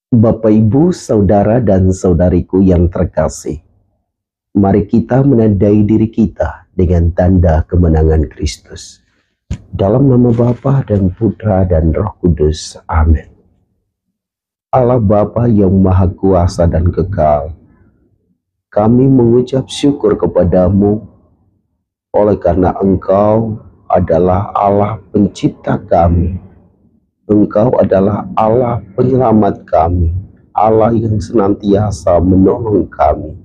Bapak, Ibu, saudara dan saudariku yang terkasih, mari kita menandai diri kita dengan tanda kemenangan Kristus. Dalam nama Bapa dan Putra dan Roh Kudus. Amin. Allah Bapa yang Maha Kuasa dan Kekal, kami mengucap syukur kepadamu oleh karena Engkau adalah Allah pencipta kami. Engkau adalah Allah penyelamat kami, Allah yang senantiasa menolong kami.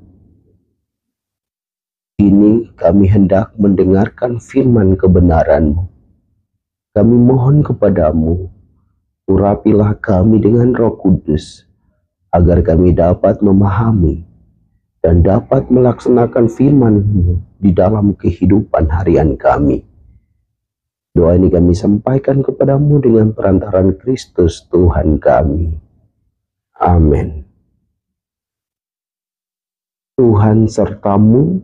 Kini kami hendak mendengarkan firman kebenaran-Mu. Kami mohon kepadamu, urapilah kami dengan Roh Kudus, agar kami dapat memahami dan dapat melaksanakan firman-Mu di dalam kehidupan harian kami. Doa ini kami sampaikan kepadamu dengan perantaran Kristus Tuhan kami. Amin. Tuhan sertamu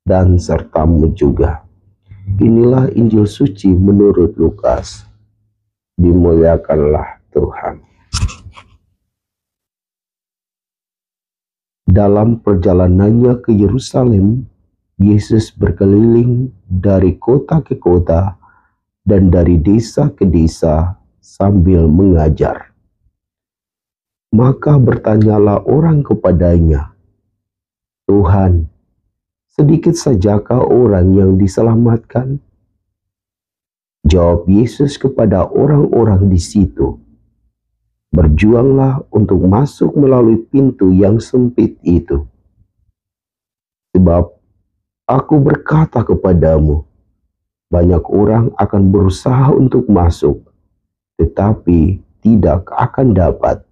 dan sertamu juga. Inilah Injil suci menurut Lukas. Dimuliakanlah Tuhan. Dalam perjalanannya ke Yerusalem, Yesus berkeliling dari kota ke kota dan dari desa ke desa sambil mengajar. Maka bertanyalah orang kepadanya, "Tuhan, sedikit sajakah orang yang diselamatkan?" Jawab Yesus kepada orang-orang di situ, "Berjuanglah untuk masuk melalui pintu yang sempit itu. Sebab Aku berkata kepadamu, banyak orang akan berusaha untuk masuk, tetapi tidak akan dapat.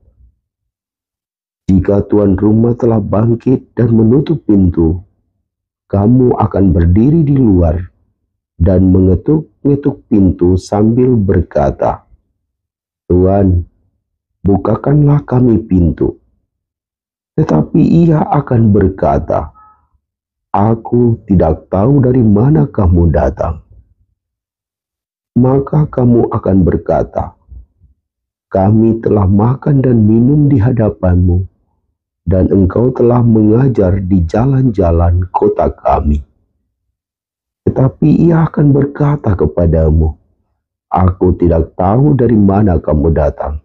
Jika tuan rumah telah bangkit dan menutup pintu, kamu akan berdiri di luar dan mengetuk-ngetuk pintu sambil berkata, 'Tuan, bukakanlah kami pintu.' Tetapi ia akan berkata, 'Aku tidak tahu dari mana kamu datang.' Maka kamu akan berkata, 'Kami telah makan dan minum di hadapanmu, dan engkau telah mengajar di jalan-jalan kota kami.' Tetapi ia akan berkata kepadamu, 'Aku tidak tahu dari mana kamu datang.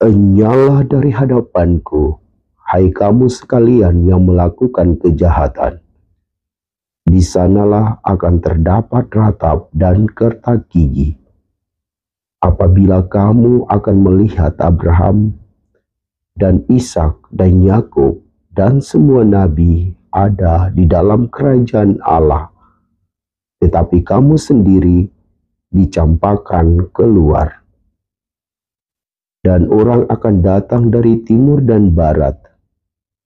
Enyahlah dari hadapanku, hai kamu sekalian yang melakukan kejahatan.' Di sanalah akan terdapat ratap dan kertak gigi. Apabila kamu akan melihat Abraham dan Ishak dan Yakub dan semua nabi ada di dalam kerajaan Allah, tetapi kamu sendiri dicampakkan keluar. Dan orang akan datang dari timur dan barat,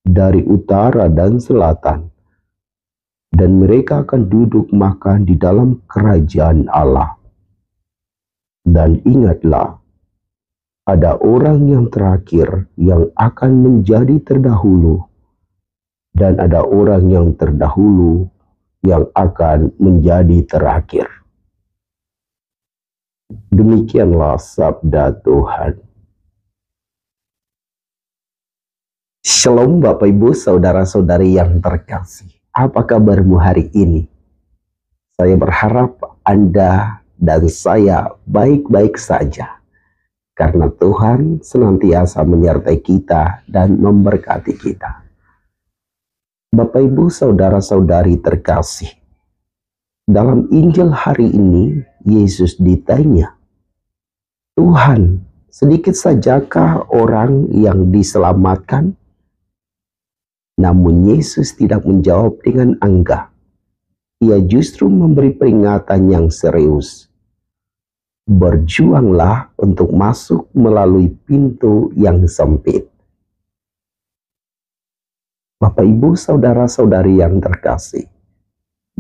dari utara dan selatan, dan mereka akan duduk makan di dalam kerajaan Allah. Dan ingatlah, ada orang yang terakhir yang akan menjadi terdahulu, dan ada orang yang terdahulu yang akan menjadi terakhir." Demikianlah sabda Tuhan. Shalom Bapak, Ibu, saudara-saudari yang terkasih. Apa kabarmu hari ini? Saya berharap Anda dan saya baik-baik saja, karena Tuhan senantiasa menyertai kita dan memberkati kita. Bapak, Ibu, saudara-saudari terkasih, dalam Injil hari ini Yesus ditanya, "Tuhan, sedikit sajakah orang yang diselamatkan?" Namun Yesus tidak menjawab dengan anggah. Ia justru memberi peringatan yang serius. Berjuanglah untuk masuk melalui pintu yang sempit. Bapak, Ibu, saudara-saudari yang terkasih,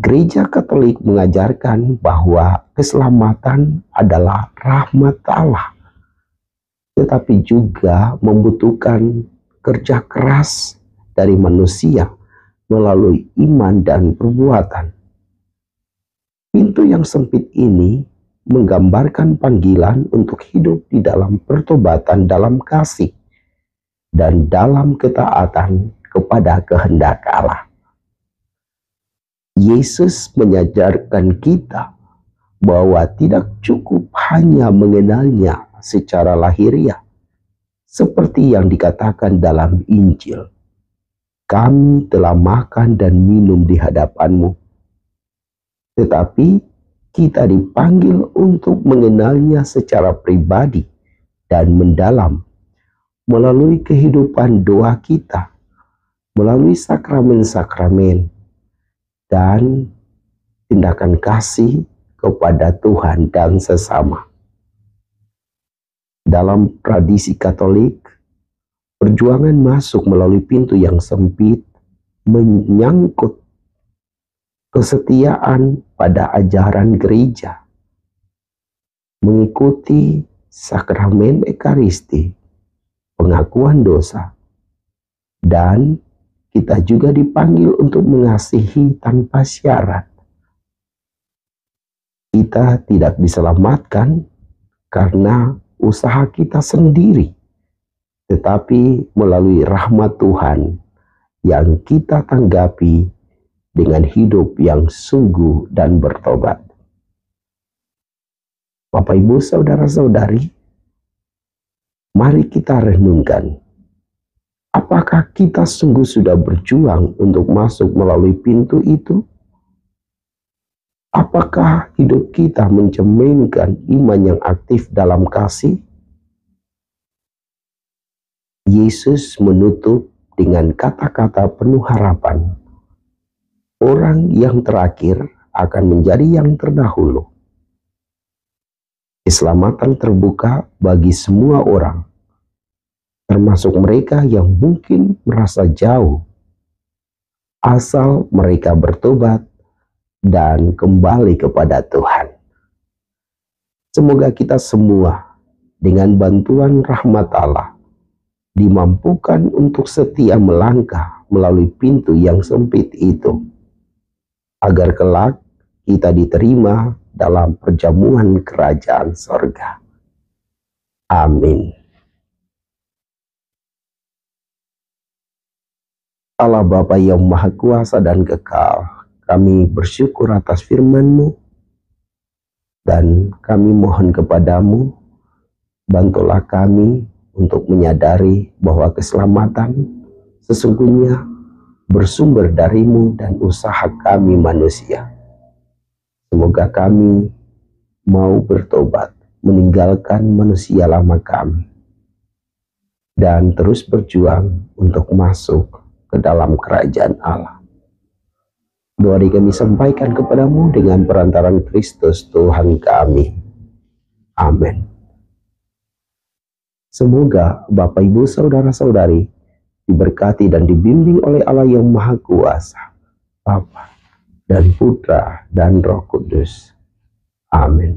Gereja Katolik mengajarkan bahwa keselamatan adalah rahmat Allah, tetapi juga membutuhkan kerja keras dari manusia melalui iman dan perbuatan. Pintu yang sempit ini menggambarkan panggilan untuk hidup di dalam pertobatan, dalam kasih, dan dalam ketaatan kepada kehendak Allah. Yesus mengajarkan kita bahwa tidak cukup hanya mengenalnya secara lahiriah, seperti yang dikatakan dalam Injil, "Kami telah makan dan minum di hadapanmu," tetapi kita dipanggil untuk mengenalnya secara pribadi dan mendalam melalui kehidupan doa kita, melalui sakramen-sakramen, dan tindakan kasih kepada Tuhan dan sesama. Dalam tradisi Katolik, perjuangan masuk melalui pintu yang sempit menyangkut kesetiaan pada ajaran gereja, mengikuti sakramen Ekaristi, pengakuan dosa, dan kita juga dipanggil untuk mengasihi tanpa syarat. Kita tidak diselamatkan karena usaha kita sendiri, tetapi melalui rahmat Tuhan yang kita tanggapi dengan hidup yang sungguh dan bertobat. Bapak, Ibu, saudara-saudari, mari kita renungkan, apakah kita sungguh sudah berjuang untuk masuk melalui pintu itu? Apakah hidup kita mencerminkan iman yang aktif dalam kasih? Yesus menutup dengan kata-kata penuh harapan. Orang yang terakhir akan menjadi yang terdahulu. Keselamatan terbuka bagi semua orang, termasuk mereka yang mungkin merasa jauh, asal mereka bertobat dan kembali kepada Tuhan. Semoga kita semua dengan bantuan rahmat Allah dimampukan untuk setia melangkah melalui pintu yang sempit itu, agar kelak kita diterima dalam perjamuan kerajaan sorga. Amin. Allah Bapa yang Maha Kuasa dan Kekal, kami bersyukur atas firman-Mu, dan kami mohon kepadamu, bantulah kami untuk menyadari bahwa keselamatan sesungguhnya bersumber darimu dan usaha kami manusia. Semoga kami mau bertobat, meninggalkan manusia lama kami, dan terus berjuang untuk masuk ke dalam kerajaan Allah. Doa ini kami sampaikan kepadamu dengan perantaran Kristus Tuhan kami. Amin. Semoga Bapak, Ibu, saudara-saudari diberkati dan dibimbing oleh Allah yang Maha Kuasa, Bapa dan Putra dan Roh Kudus. Amin.